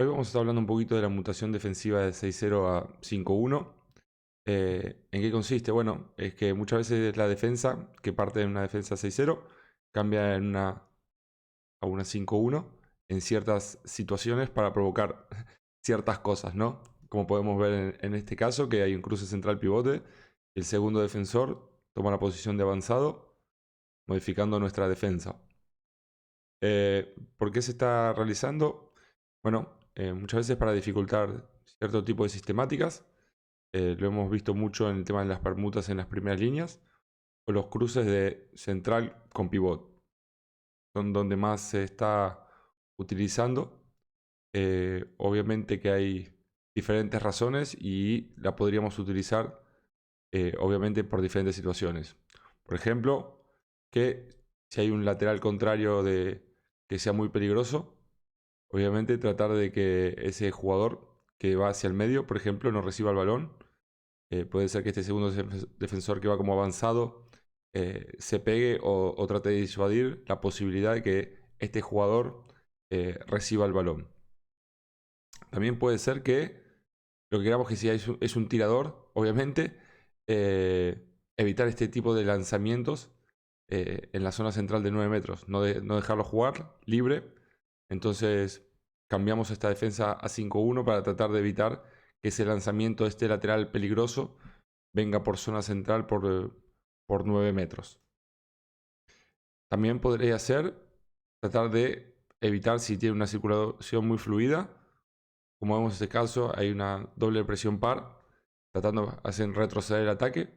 Hoy vamos a estar hablando un poquito de la mutación defensiva de 6-0 a 5-1. ¿En qué consiste? Bueno, es que muchas veces la defensa, que parte de una defensa 6-0, cambia a una 5-1 en ciertas situaciones para provocar ciertas cosas, ¿no? Como podemos ver en este caso, que hay un cruce central pivote, el segundo defensor toma la posición de avanzado, modificando nuestra defensa. ¿Por qué se está realizando? Bueno, muchas veces para dificultar cierto tipo de sistemáticas. Lo hemos visto mucho en el tema de las permutas en las primeras líneas o los cruces de central con pivot. Son donde más se está utilizando. Obviamente que hay diferentes razones y la podríamos utilizar obviamente por diferentes situaciones. Por ejemplo, que si hay un lateral contrario que sea muy peligroso, obviamente tratar de que ese jugador que va hacia el medio, por ejemplo, no reciba el balón. Puede ser que este segundo defensor que va como avanzado se pegue o trate de disuadir la posibilidad de que este jugador reciba el balón. También puede ser que lo que queramos que sea es un tirador, obviamente, evitar este tipo de lanzamientos en la zona central de 9 metros, no dejarlo jugar libre. Entonces cambiamos esta defensa a 5-1 para tratar de evitar que ese lanzamiento de este lateral peligroso venga por zona central por 9 metros. También podría ser tratar de evitar si tiene una circulación muy fluida. Como vemos en este caso, hay una doble presión par, tratando de hacer retroceder el ataque.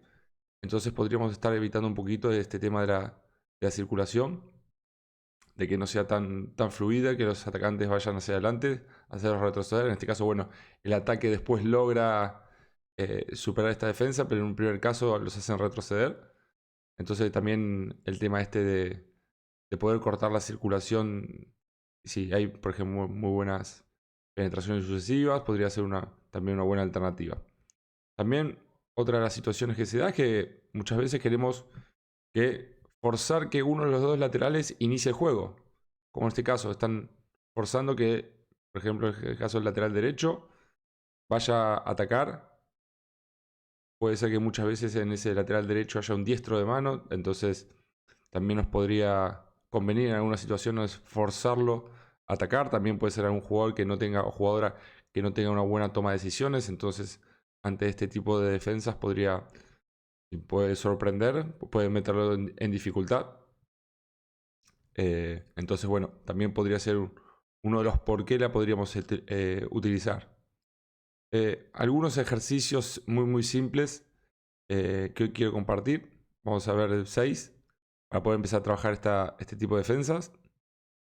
Entonces podríamos estar evitando un poquito de este tema de la circulación, de que no sea tan fluida, que los atacantes vayan hacia adelante, hacerlos retroceder. En este caso, bueno, el ataque después logra superar esta defensa, pero en un primer caso los hacen retroceder. Entonces también el tema este de poder cortar la circulación, si hay, por ejemplo, muy buenas penetraciones sucesivas, podría ser también una buena alternativa. También otra de las situaciones que se da es que muchas veces queremos que forzar que uno de los dos laterales inicie el juego. Como en este caso, están forzando que, por ejemplo, en el caso del lateral derecho, vaya a atacar. Puede ser que muchas veces en ese lateral derecho haya un diestro de mano, entonces también nos podría convenir en algunas situaciones forzarlo a atacar. También puede ser algún jugador que no tenga o jugadora que no tenga una buena toma de decisiones, entonces ante este tipo de defensas puede sorprender, puede meterlo en dificultad. Entonces, bueno, también podría ser uno de los por qué la podríamos utilizar. Algunos ejercicios muy simples que hoy quiero compartir. Vamos a ver 6 para poder empezar a trabajar este tipo de defensas.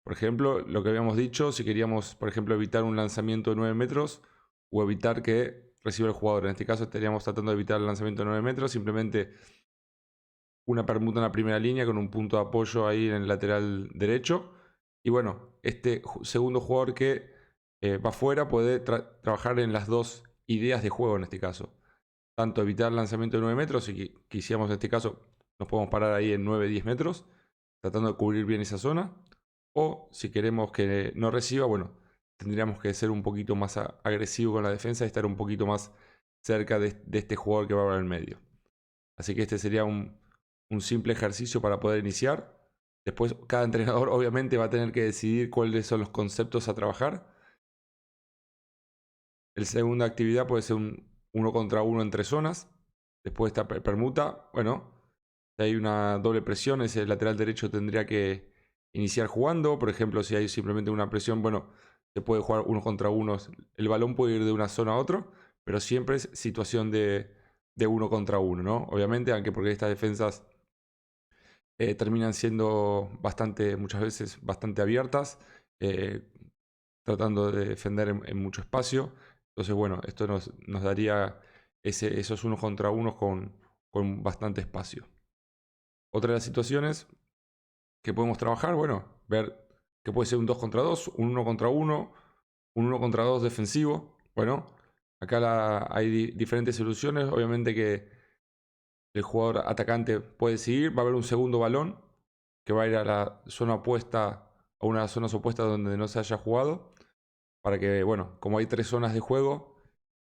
Por ejemplo, lo que habíamos dicho, si queríamos, por ejemplo, evitar un lanzamiento de 9 metros o evitar que reciba el jugador. En este caso estaríamos tratando de evitar el lanzamiento de 9 metros, simplemente una permuta en la primera línea con un punto de apoyo ahí en el lateral derecho. Y bueno, este segundo jugador que va afuera puede trabajar en las dos ideas de juego en este caso. Tanto evitar el lanzamiento de 9 metros, si quisiéramos en este caso, nos podemos parar ahí en 9-10 metros, tratando de cubrir bien esa zona. O si queremos que no reciba, bueno, tendríamos que ser un poquito más agresivo con la defensa y estar un poquito más cerca de este jugador que va para el medio. Así que este sería un simple ejercicio para poder iniciar. Después cada entrenador obviamente va a tener que decidir cuáles son los conceptos a trabajar. La segunda actividad puede ser un 1 contra 1 entre zonas. Después esta permuta, bueno, si hay una doble presión, ese lateral derecho tendría que iniciar jugando. Por ejemplo, si hay simplemente una presión, bueno, se puede jugar 1 contra 1. El balón puede ir de una zona a otra, pero siempre es situación de 1 contra 1, ¿no? Obviamente, aunque porque estas defensas terminan siendo muchas veces bastante abiertas, eh, tratando de defender en mucho espacio. Entonces, bueno, esto nos daría esos 1 contra 1 con bastante espacio. Otra de las situaciones que podemos trabajar, bueno, ver que puede ser un 2 contra 2, un 1 contra 1, un 1 contra 2 defensivo. Bueno, acá hay diferentes soluciones. Obviamente que el jugador atacante puede seguir, va a haber un segundo balón que va a ir a la zona opuesta, a una zona opuesta donde no se haya jugado. para que, bueno, como hay 3 zonas de juego,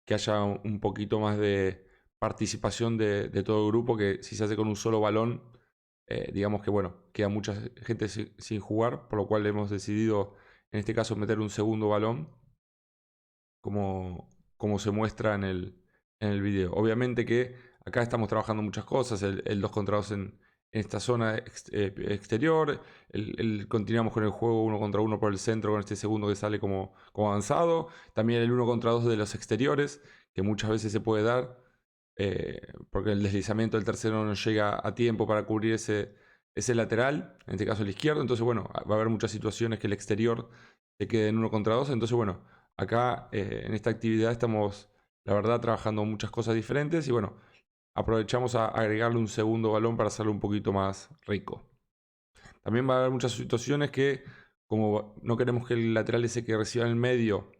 que haya un poquito más de participación de todo el grupo, que si se hace con un solo balón, digamos que, bueno, queda mucha gente sin jugar, por lo cual hemos decidido, en este caso, meter un segundo balón, como se muestra en el video. Obviamente que acá estamos trabajando muchas cosas, el 2 contra 2 en esta zona exterior, continuamos con el juego 1 contra 1 por el centro con este segundo que sale como avanzado, también el 1 contra 2 de los exteriores, que muchas veces se puede dar, porque el deslizamiento del tercero no llega a tiempo para cubrir ese lateral, en este caso el izquierdo, entonces bueno, va a haber muchas situaciones que el exterior se quede en 1 contra 2, entonces bueno, acá en esta actividad estamos, la verdad, trabajando muchas cosas diferentes y bueno, aprovechamos a agregarle un segundo balón para hacerlo un poquito más rico. También va a haber muchas situaciones que, como no queremos que el lateral ese que reciba en el medio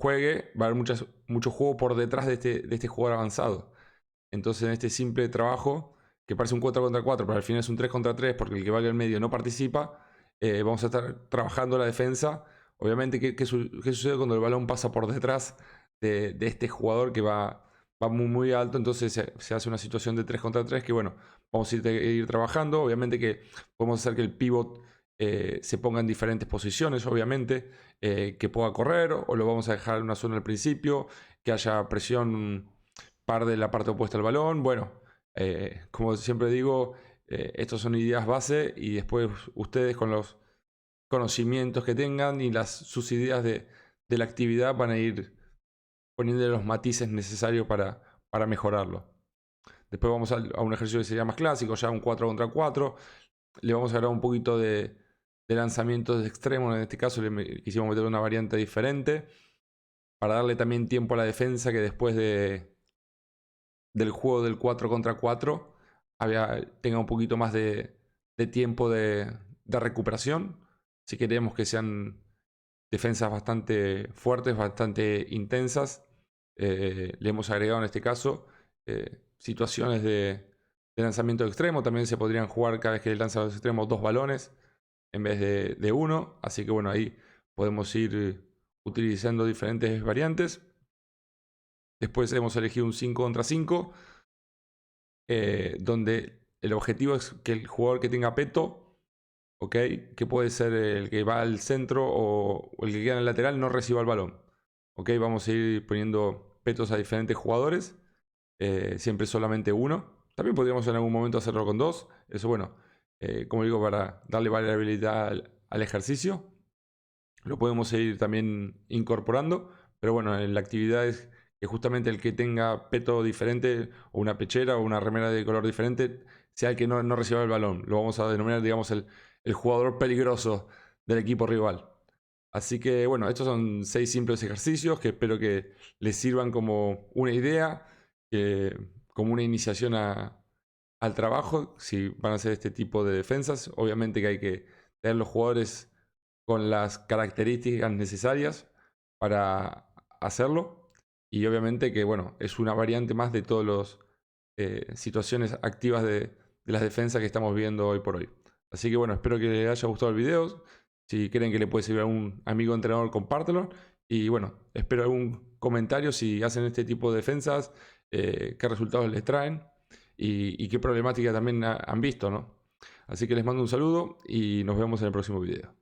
juegue, va a haber mucho juego por detrás de este jugador avanzado. Entonces en este simple trabajo, que parece un 4 contra 4, pero al final es un 3 contra 3 porque el que va al medio no participa, vamos a estar trabajando la defensa. Obviamente, ¿qué sucede cuando el balón pasa por detrás de este jugador que va muy alto? Entonces se hace una situación de 3 contra 3 que, bueno, vamos a ir trabajando. Obviamente que podemos hacer que el pivot se ponga en diferentes posiciones, obviamente, que pueda correr o lo vamos a dejar en una zona al principio, que haya presión par de la parte opuesta al balón. Bueno, como siempre digo, estas son ideas base y después ustedes con los conocimientos que tengan y sus ideas de la actividad van a ir poniendo los matices necesarios para mejorarlo. Después vamos a un ejercicio que sería más clásico, ya un 4 contra 4. Le vamos a agregar un poquito de lanzamientos de extremo. En este caso quisimos meter una variante diferente para darle también tiempo a la defensa, que después del juego del 4 contra 4 tenga un poquito más de tiempo de recuperación. Si queremos que sean defensas bastante fuertes, bastante intensas, le hemos agregado en este caso situaciones de lanzamiento de extremo. También se podrían jugar cada vez que lanza los extremos 2 balones en vez de 1. Así que bueno, ahí podemos ir utilizando diferentes variantes. Después hemos elegido un 5 contra 5, donde el objetivo es que el jugador que tenga peto, ¿ok?, que puede ser el que va al centro o el que queda en el lateral, no reciba el balón. ¿Ok? Vamos a ir poniendo petos a diferentes jugadores, siempre solamente uno. También podríamos en algún momento hacerlo con 2. Eso, bueno, como digo, para darle variabilidad al ejercicio. Lo podemos ir también incorporando, pero bueno, en la actividad es que justamente el que tenga peto diferente o una pechera o una remera de color diferente sea el que no reciba el balón. Lo vamos a denominar, digamos, el jugador peligroso del equipo rival. Así que bueno, estos son 6 simples ejercicios que espero que les sirvan como una idea, como una iniciación al trabajo, si van a hacer este tipo de defensas. Obviamente que hay que tener los jugadores con las características necesarias para hacerlo. Y obviamente que, bueno, es una variante más de todas las situaciones activas de las defensas que estamos viendo hoy por hoy. Así que bueno, espero que les haya gustado el video. Si creen que le puede servir a un amigo entrenador, compártelo. Y bueno, espero algún comentario si hacen este tipo de defensas, qué resultados les traen y qué problemática también han visto, ¿no? Así que les mando un saludo y nos vemos en el próximo video.